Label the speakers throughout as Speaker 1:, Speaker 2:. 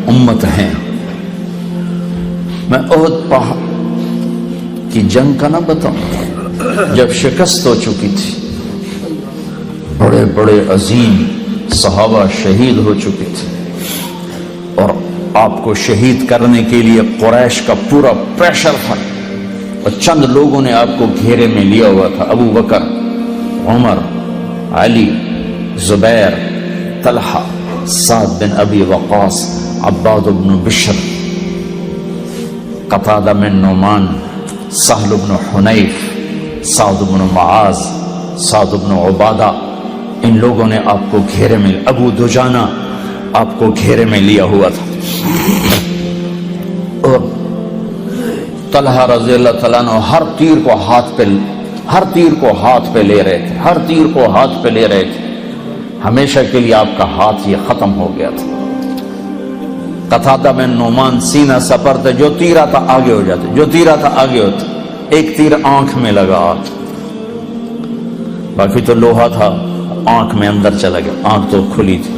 Speaker 1: امت ہیں. میں احد پہاڑ کی جنگ کا نہ بتاؤں جب شکست ہو چکی تھی، بڑے بڑے عظیم صحابہ شہید ہو چکے تھے، اور آپ کو شہید کرنے کے لیے قریش کا پورا پریشر تھا، اور چند لوگوں نے آپ کو گھیرے میں لیا ہوا تھا، ابو بکر، عمر، علی، زبیر، طلحہ، سعد بن ابی وقاص، عباد بن بشر، قتادہ بن نعمان، سہل بن حنیف، سعد بن معاذ، سعد بن عبادہ. ان لوگوں نے آپ کو گھیرے میں، ابو دجانہ آپ کو گھیرے میں لیا ہوا تھا، اور طلحہ رضی اللہ تعالیٰ عنہ ہر تیر کو ہاتھ پہ لے رہے تھے، ہر تیر کو ہاتھ پہ لے رہے تھے. ہمیشہ کے لیے آپ کا ہاتھ یہ ختم ہو گیا تھا. قتادہ بن نعمان سینہ سپر تھے، جو تیر آتا آگے ہو جاتے، جو تیر آتا آگے ہوتا. ایک تیر آنکھ میں لگا، باقی تو لوہا تھا، آنکھ میں اندر چلا گیا، آنکھ تو کھلی تھی.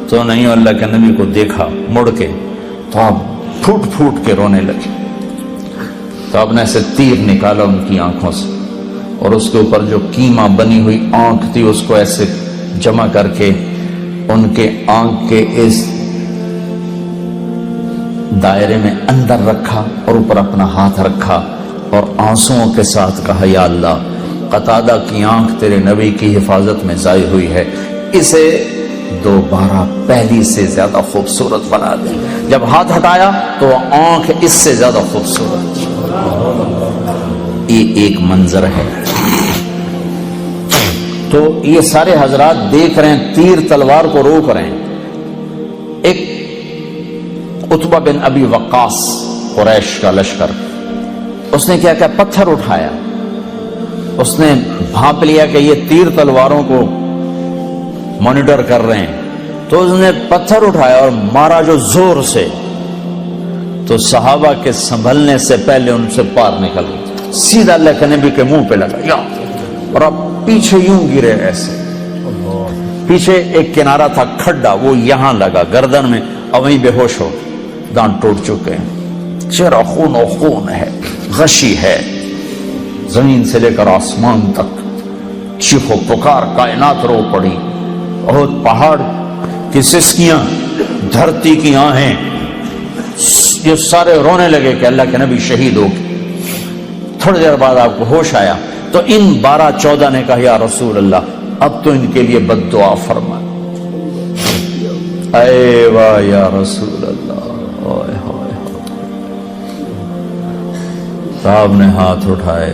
Speaker 1: تو نہیں اللہ کے نبی کو دیکھا مڑ کے تو آپ پھوٹ پھوٹ کے رونے لگے. تو آپ نے ایسے تیر نکالا ان کی آنکھوں سے، اور اس کے اوپر جو کیما بنی ہوئی آنکھ تھی اس کو ایسے جمع کر کے ان کے آنکھ کے اس دائرے میں اندر رکھا، اور اوپر اپنا ہاتھ رکھا، اور آنسوؤں کے ساتھ کہا یا اللہ، قتادہ کی آنکھ تیرے نبی کی حفاظت میں ضائع ہوئی ہے، اسے دوبارہ پہلی سے زیادہ خوبصورت بنا دے. جب ہاتھ ہٹایا تو آنکھ اس سے زیادہ خوبصورت. یہ ایک منظر ہے. تو یہ سارے حضرات دیکھ رہے ہیں، تیر تلوار کو روک رہے ہیں. ایک عتبہ بن ابی وقاص، قریش کا لشکر، اس نے کیا کیا، پتھر اٹھایا. اس نے بھانپ لیا کہ یہ تیر تلواروں کو مانیٹر کر رہے ہیں، تو اس نے پتھر اٹھایا اور مارا جو زور سے، تو صحابہ کے سنبھلنے سے پہلے ان سے پار نکل گیا، سیدھا اللہ کے نبی کے منہ پہ لگا یا، اور اب پیچھے یوں گرے ایسے. پیچھے ایک کنارہ تھا کھڈا، وہ یہاں لگا گردن میں، اور وہیں بے ہوش ہو، دانت ٹوٹ چکے ہیں، چہرہ خون و خون ہے، غشی ہے. زمین سے لے کر آسمان تک چیخ و پکار، کائنات رو پڑی. احد پہاڑ کی سسکیاں، دھرتی کی آہیں، یہ سارے رونے لگے کہ اللہ کے نبی شہید ہو گئے. تھوڑی دیر بعد آپ کو ہوش آیا تو ان 12-14 نے کہا یا رسول اللہ اب تو ان کے لیے بد دعا فرما. اے واہ یا رسول اللہ. صاحب نے ہاتھ اٹھائے،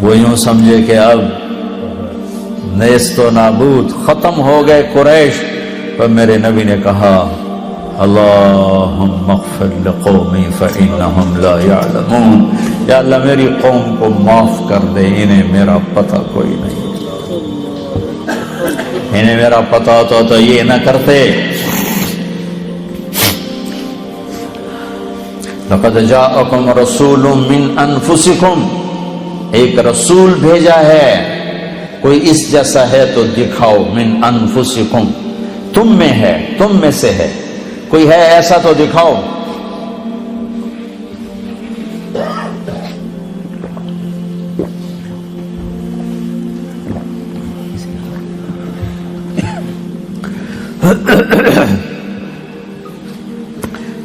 Speaker 1: وہ یوں سمجھے کہ اب نیست و نابود، ختم ہو گئے قریش. پر میرے نبی نے کہا اللہم اغفر لقومی فإنہم لا یعلمون، یا اللہ میری قوم کو معاف کر دے، انہیں میرا پتہ کوئی نہیں، انہیں میرا پتہ ہوتا تو یہ نہ کرتے. لقد جاءکم رسول من انفسکم، ایک رسول بھیجا ہے، کوئی اس جیسا ہے تو دکھاؤ. من انفسکم، تم میں ہے، تم میں سے ہے، کوئی ہے ایسا تو دکھاؤ.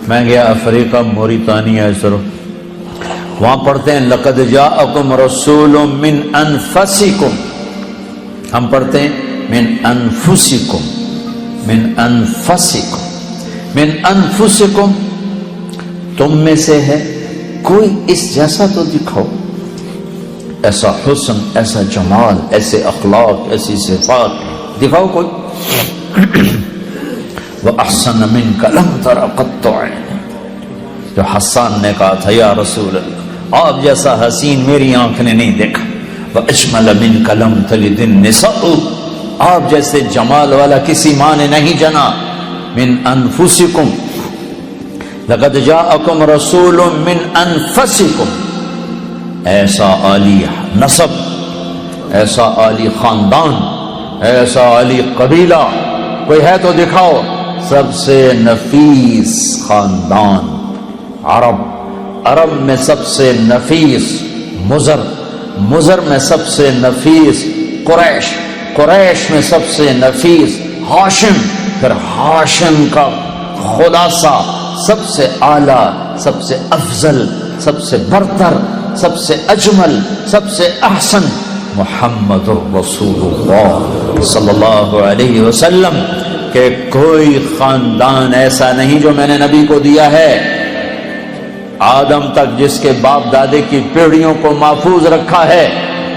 Speaker 1: میں گیا افریقہ، موریتانیہ، وہاں پڑھتے ہیں لقد جاءکم رسول من انفسکم، ہم پڑھتے ہیں من انفسکم، من انفسکم، من انفسکم، تم میں سے ہے، کوئی اس جیسا تو دکھاؤ، ایسا حسن، ایسا جمال، ایسے اخلاق، ایسی صفات دکھاؤ کوئی. وَأَحْسَنَ مِنْكَ لَمْ تَرَ قَطُّ عَيْنٍ، جو حسان نے کہا تھا یا رسول اللہ آپ جیسا حسین میری آنکھ نے نہیں دیکھا. وَأَجْمَلَ مِنْكَ لَمْ تَلِدِ النِّسَاءُ، آپ جیسے جمال والا کسی ماں نے نہیں جنا. من انفسکم، لقد جاءکم رسول من انفسکم، ایسا عالی نسب، ایسا عالی خاندان، ایسا عالی قبیلہ، کوئی ہے تو دکھاؤ. سب سے نفیس خاندان عرب میں سب سے نفیس مضر میں سب سے نفیس قریش میں سب سے نفیس ہاشم، پھر ہاشم کا خلاصہ سب سے اعلیٰ، سب سے افضل، سب سے برتر، سب سے اجمل، سب سے احسن محمد الرسول اللہ صلی اللہ علیہ وسلم، کہ کوئی خاندان ایسا نہیں جو میں نے نبی کو دیا ہے آدم تک جس کے باپ دادے کی پیڑھیوں کو محفوظ رکھا ہے۔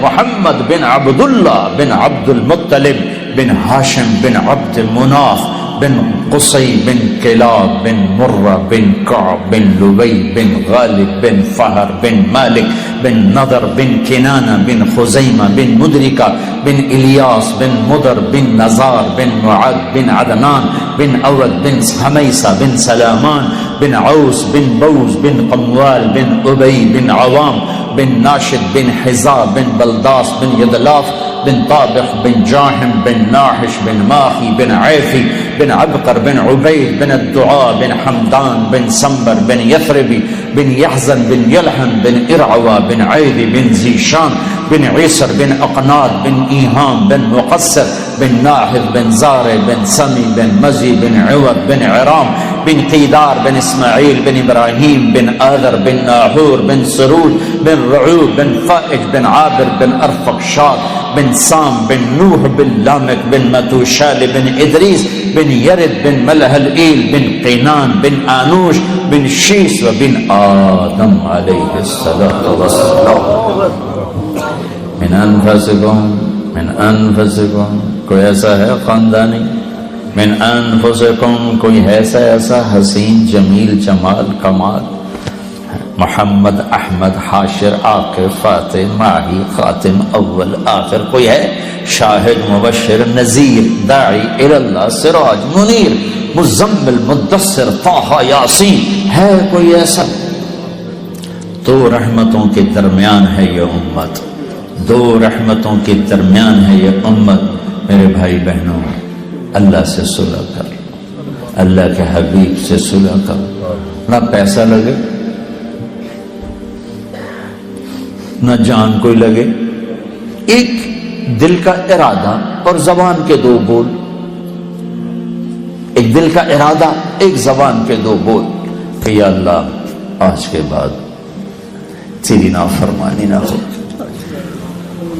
Speaker 1: محمد بن عبداللہ بن عبد المطلب بن ہاشم بن عبد مناف بن قصی بن کلاب بن مرہ بن کعب بن لبی بن غالب بن فہر بن مالک بن نضر بن کنانہ بن خزیمہ بن مدرکہ بن الیاس بن مدر بن نزار بن معد بن عدنان بن اود بن حمیسہ بن سلامان بن عوس بن بوز بن قموال بن ابی بن عوام بن ناشد بن حزا بن بلداس بن یدلاف بن طابق بن جاحم بن ناحش بن ماخی بن عیفی بن عبقر بن عبید بن الدعاء بن حمدان بن سنبر بن یثربی بن یحزن بن یلحن بن ارعوى بن عیدی بن زیشان بن عیسر بن اقناد بن ایہام بن مقصر بن ناحذ بن زارع بن سمی بن مزی بن عوض بن عرام بن قیدار بن اسماعیل بن ابراہیم بن آذر بن ناحور بن سرود بن رعوب بن فائج بن عابر بن ارفقشاد بن سام بن نوح بن لامک بن متوشال بن ادریس بن یرد بن ملہلئیل بن قینان بن آنوش بن شیس و بن آدم علیہ السلام۔ من انفسکم کوئی ایسا ہے خاندانی، من انفسکم کوئی ایسا حسین جمیل جمال کمال، محمد احمد حاشر عاقب فاتح ماہی خاتم اول آخر، کوئی ہے شاہد مبشر نذیر داعی الاللہ سراج منیر مزمل مدثر طٰہٰ یاسین، ہے کوئی ایسا؟ دو رحمتوں کے درمیان ہے یہ امت، دو رحمتوں کے درمیان ہے یہ امت۔ میرے بھائی بہنوں، اللہ سے صلح کر، اللہ کے حبیب سے صلح کر، نہ پیسہ لگے نہ جان کوئی لگے، ایک دل کا ارادہ اور زبان کے دو بول، ایک دل کا ارادہ ایک زبان کے دو بول کہ یا اللہ آج کے بعد تیری نافرمانی نہ ہو،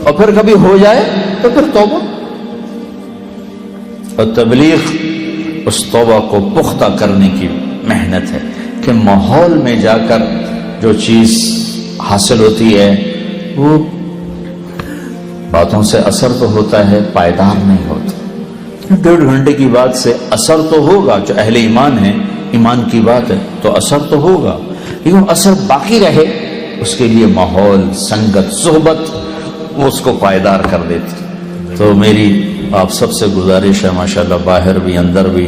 Speaker 1: اور پھر کبھی ہو جائے تو پھر توبہ، اور تبلیغ اس توبہ کو پختہ کرنے کی محنت ہے کہ ماحول میں جا کر جو چیز حاصل ہوتی ہے وہ باتوں سے اثر تو ہوتا ہے، پائیدار نہیں ہوتا۔ 1.5 گھنٹے کی بات سے اثر تو ہوگا، جو اہل ایمان ہے، ایمان کی بات ہے تو اثر تو ہوگا، لیکن اثر باقی رہے اس کے لیے ماحول، سنگت، صحبت وہ اس کو پائیدار کر دیتی۔ تو میری آپ سب سے گزارش ہے، ماشاءاللہ باہر بھی اندر بھی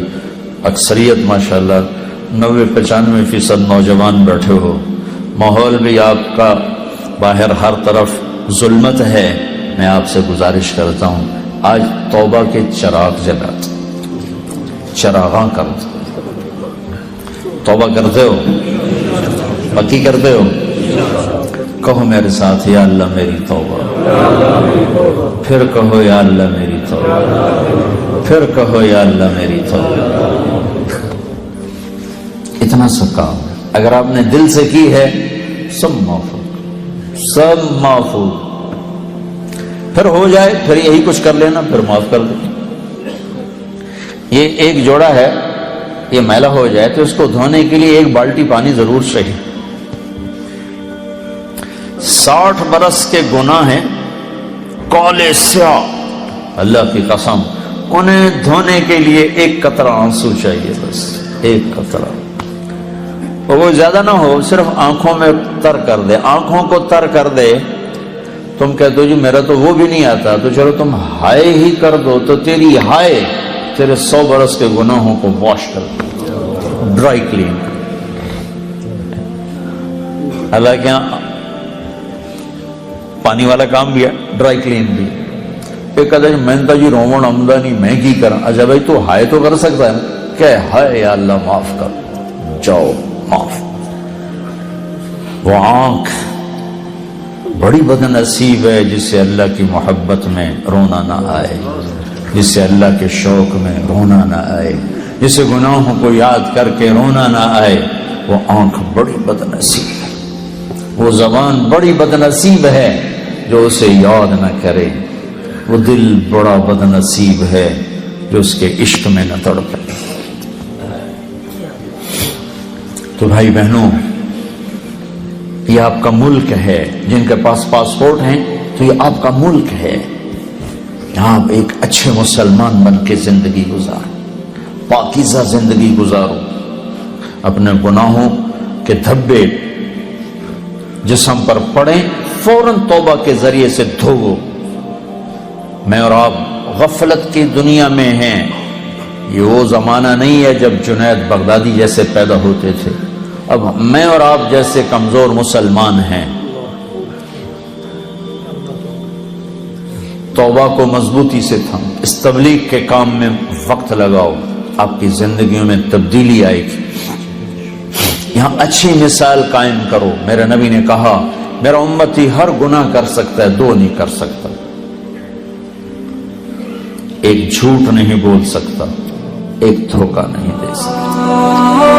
Speaker 1: اکثریت ماشاءاللہ 90-95% نوجوان بیٹھے ہو، ماحول بھی آپ کا باہر ہر طرف ظلمت ہے، میں آپ سے گزارش کرتا ہوں آج توبہ کے چراغ جلاتے، چراغاں کرتے، توبہ کرتے ہو، پکی کرتے ہو، کہو میرے ساتھ یا اللہ میری توبہ، پھر کہو یا اللہ میری توبہ، پھر کہو یا اللہ میری توبہ۔ اتنا سا کام اگر آپ نے دل سے کی ہے سب معاف، سب معاف، پھر ہو جائے پھر یہی کچھ کر لینا، پھر معاف کر دیں۔ یہ ایک جوڑا ہے، یہ میلا ہو جائے تو اس کو دھونے کے لیے 1 بالٹی پانی ضرور چاہیے۔ 60 برس کے گناہ ہیں کالے سیاہ، اللہ کی قسم انہیں دھونے کے لیے 1 قطرہ آنسو چاہیے، بس 1 قطرہ، اور وہ زیادہ نہ ہو، صرف آنکھوں میں تر کر دے، آنکھوں کو تر کر دے۔ تم کہتے ہو جی میرا تو وہ بھی نہیں آتا، تو چلو تم ہائے ہی کر دو، تو تیری ہائے تیرے 100 برس کے گناہوں کو واش کر دو، ڈرائی کلین۔ اللہ کے یہاں پانی والا کام بھی ہے، ڈرائی کلین بھی۔ ایک کہتا ہے میں نے کہا جی رومن آمدنی میں کی کرا، اچھا بھائی تو ہائے تو کر سکتا ہے، کہ ہائے یا اللہ معاف کر، جاؤ معاف۔ وہ آنکھ بڑی بدنصیب ہے جسے اللہ کی محبت میں رونا نہ آئے، جسے اللہ کے شوق میں رونا نہ آئے، جسے گناہوں کو یاد کر کے رونا نہ آئے۔ وہ آنکھ بڑی بدنصیب ہے، وہ زبان بڑی بدنصیب ہے جو اسے یاد نہ کرے، وہ دل بڑا بدنصیب ہے جو اس کے عشق میں نہ تڑپے۔ تو بھائی بہنوں، یہ آپ کا ملک ہے، جن کے پاس پاسپورٹ ہیں تو یہ آپ کا ملک ہے، آپ ایک اچھے مسلمان بن کے زندگی گزارو، پاکیزہ زندگی گزارو، اپنے گناہوں کے دھبے جسم پر پڑیں، فوراً توبہ کے ذریعے سے دھوو۔ میں اور آپ غفلت کی دنیا میں ہیں، یہ وہ زمانہ نہیں ہے جب جنید بغدادی جیسے پیدا ہوتے تھے، اب میں اور آپ جیسے کمزور مسلمان ہیں۔ توبہ کو مضبوطی سے تھام، اس تبلیغ کے کام میں وقت لگاؤ، آپ کی زندگیوں میں تبدیلی آئے گی۔ یہاں اچھی مثال قائم کرو۔ میرے نبی نے کہا میرا امتی ہر گناہ کر سکتا ہے، دو نہیں کر سکتا، ایک جھوٹ نہیں بول سکتا، ایک دھوکہ نہیں دے سکتا۔